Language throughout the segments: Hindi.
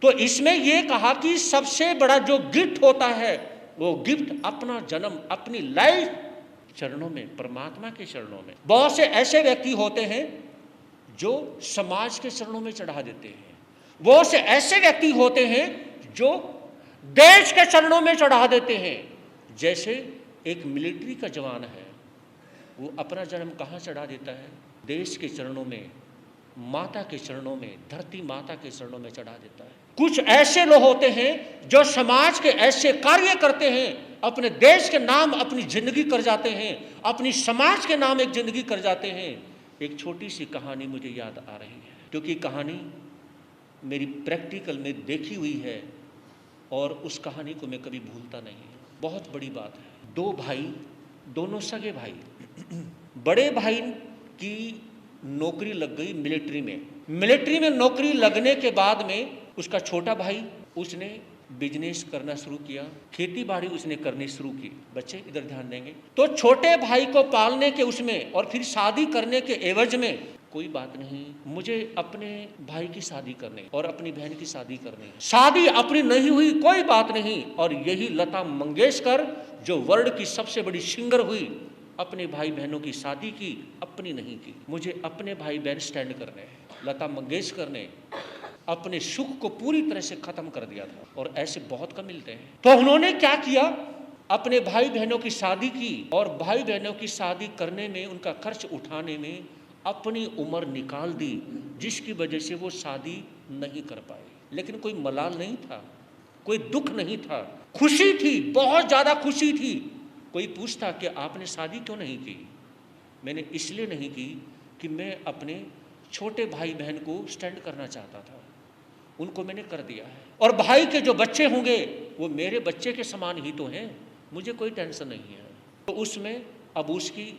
तो इसमें यह कहा कि सबसे बड़ा जो गिफ्ट होता है वो गिफ्ट अपना जन्म, अपनी लाइफ चरणों में, परमात्मा के चरणों में। बहुत से ऐसे व्यक्ति होते हैं जो समाज के चरणों में चढ़ा देते हैं, बहुत से ऐसे व्यक्ति होते हैं जो देश के चरणों में चढ़ा देते हैं। जैसे एक मिलिट्री का जवान है, वो अपना जन्म कहाँ चढ़ा देता है? देश के चरणों में, माता के चरणों में, धरती माता के चरणों में चढ़ा देता है। कुछ ऐसे लोग होते हैं जो समाज के ऐसे कार्य करते हैं, अपने देश के नाम अपनी जिंदगी कर जाते हैं, अपनी समाज के नाम एक जिंदगी कर जाते हैं। एक छोटी सी कहानी मुझे याद आ रही है, क्योंकि कहानी मेरी प्रैक्टिकल में देखी हुई है और उस कहानी को मैं कभी भूलता नहीं। बहुत बड़ी बात है। दो भाई, दोनों सगे भाई, बड़े भाई की नौकरी लग गई मिलिट्री में। मिलिट्री में नौकरी लगने के बाद में उसका छोटा भाई, उसने बिजनेस करना शुरू किया, खेती बाड़ी उसने करनी शुरू की। बच्चे इधर ध्यान देंगे। तो छोटे भाई को पालने के उसमें और फिर शादी करने के एवज में, कोई बात नहीं, मुझे अपने भाई की शादी करनी और अपनी बहन की शादी करनी, शादी अपनी नहीं हुई कोई बात नहीं। और यही लता मंगेशकर जो वर्ल्ड की सबसे बड़ी सिंगर हुई, अपने भाई बहनों की शादी की, अपनी नहीं की। मुझे अपने भाई बहन स्टैंड करने हैं। लता मंगेशकर ने अपने सुख को पूरी तरह से खत्म कर दिया था, और ऐसे बहुत कम मिलते हैं। तो उन्होंने क्या किया? अपने भाई बहनों की शादी की, और भाई बहनों की शादी करने में, उनका खर्च उठाने में अपनी उम्र निकाल दी, जिसकी वजह से वो शादी नहीं कर पाए। लेकिन कोई मलाल नहीं था, कोई दुख नहीं था, खुशी थी, बहुत ज्यादा खुशी थी। कोई पूछता कि आपने शादी क्यों नहीं की? मैंने इसलिए नहीं की कि मैं अपने छोटे भाई बहन को स्टैंड करना चाहता था, उनको मैंने कर दिया है। और भाई के जो बच्चे होंगे वो मेरे बच्चे के समान ही तो हैं, मुझे कोई टेंशन नहीं है। तो उसमें अब उसकी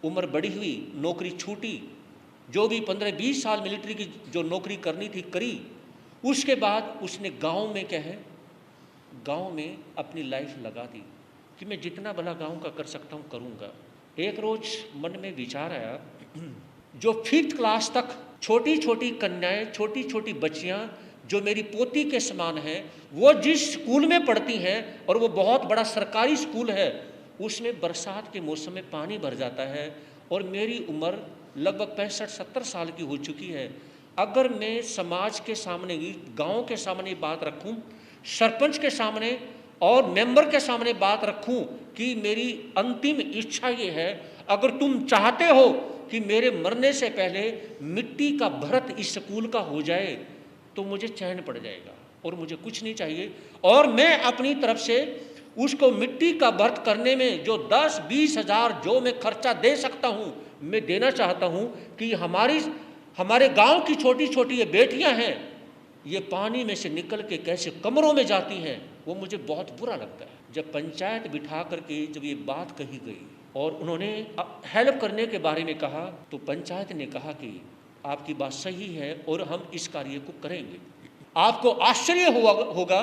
उम्र बढ़ी हुई, नौकरी छूटी, जो भी 15-20 साल मिलिट्री की जो नौकरी करनी थी करी। उसके बाद उसने गांव में, क्या है, गांव में अपनी लाइफ लगा दी कि मैं जितना भला गांव का कर सकता हूं करूंगा। एक रोज मन में विचार आया, जो 5th क्लास तक छोटी छोटी कन्याएं, छोटी छोटी बच्चियां जो मेरी पोती के समान हैं, वो जिस स्कूल में पढ़ती हैं, और वो बहुत बड़ा सरकारी स्कूल है, उसमें बरसात के मौसम में पानी भर जाता है, और मेरी उम्र लगभग 65-70 साल की हो चुकी है। अगर मैं समाज के सामने, गांव के सामने बात रखूं, सरपंच के सामने और मेंबर के सामने बात रखूं कि मेरी अंतिम इच्छा ये है, अगर तुम चाहते हो कि मेरे मरने से पहले मिट्टी का भरत इस स्कूल का हो जाए, तो मुझे चैन पड़ जाएगा और मुझे कुछ नहीं चाहिए। और मैं अपनी तरफ से उसको मिट्टी का भरत करने में जो 10-20 हज़ार जो मैं खर्चा दे सकता हूँ, मैं देना चाहता हूँ कि हमारे गांव की छोटी छोटी ये बेटियां हैं, ये पानी में से निकल के कैसे कमरों में जाती हैं, वो मुझे बहुत बुरा लगता है। जब पंचायत बिठा करके जब ये बात कही गई और उन्होंने हेल्प करने के बारे में कहा, तो पंचायत ने कहा कि आपकी बात सही है और हम इस कार्य को करेंगे। आपको आश्चर्य होगा,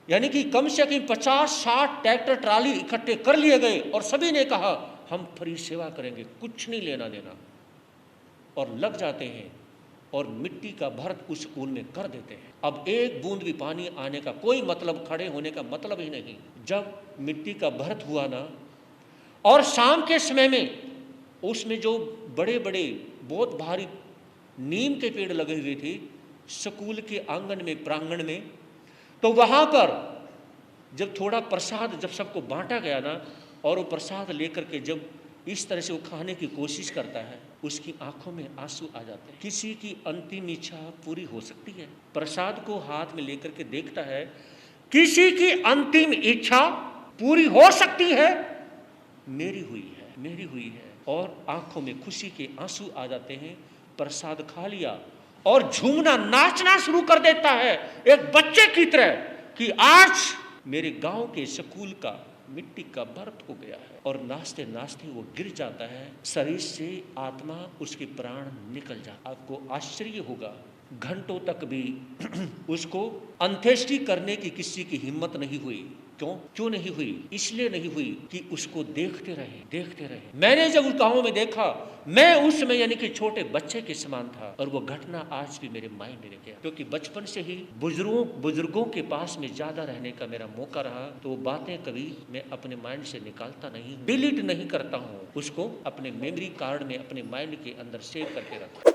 यानी कि कम से कम 50-60 ट्रैक्टर ट्राली इकट्ठे कर लिए गए और सभी ने कहा हम फ्री सेवा करेंगे, कुछ नहीं लेना देना, और लग जाते हैं और मिट्टी का भरत उस स्कूल में कर देते हैं। अब एक बूंद भी पानी आने का कोई मतलब, खड़े होने का मतलब ही नहीं। जब मिट्टी का भरत हुआ ना, और शाम के समय में उसमें जो बड़े बड़े बहुत भारी नीम के पेड़ लगे हुए थे स्कूल के आंगन में, प्रांगण में, तो वहां पर जब थोड़ा प्रसाद जब सबको बांटा गया ना, और वो प्रसाद लेकर के जब इस तरह से वो खाने की कोशिश करता है, उसकी आंखों में आंसू आ जाते हैं। किसी की अंतिम इच्छा पूरी हो सकती है। प्रसाद को हाथ में लेकर के देखता है, किसी की अंतिम इच्छा पूरी हो सकती है, मेरी हुई है, मेरी हुई है। और आंखों में खुशी के आंसू आ जाते हैं। प्रसाद खा लिया और झूमना, नाचना शुरू कर देता है एक बच्चे की तरह कि आज मेरे गांव के स्कूल का मिट्टी का भरत हो गया है। और नाचते नाचते वो गिर जाता है, शरीर से आत्मा, उसके प्राण निकल जाता। आपको आश्चर्य होगा, घंटों तक भी उसको अंत्येष्टि करने की किसी की हिम्मत नहीं हुई, क्यों नहीं हुई? इसलिए नहीं हुई कि उसको देखते रहे। मैंने जब उस गाँव में देखा, मैं उस समय यानी कि छोटे बच्चे के समान था, और वो घटना आज भी मेरे माइंड में रह गया, क्योंकि बचपन से ही बुजुर्गों के पास में ज्यादा रहने का मेरा मौका रहा। तो वो बातें कभी मैं अपने माइंड से निकालता नहीं, डिलीट नहीं करता हूँ, उसको अपने मेमोरी कार्ड में, अपने माइंड के अंदर सेव करके रखता हूँ।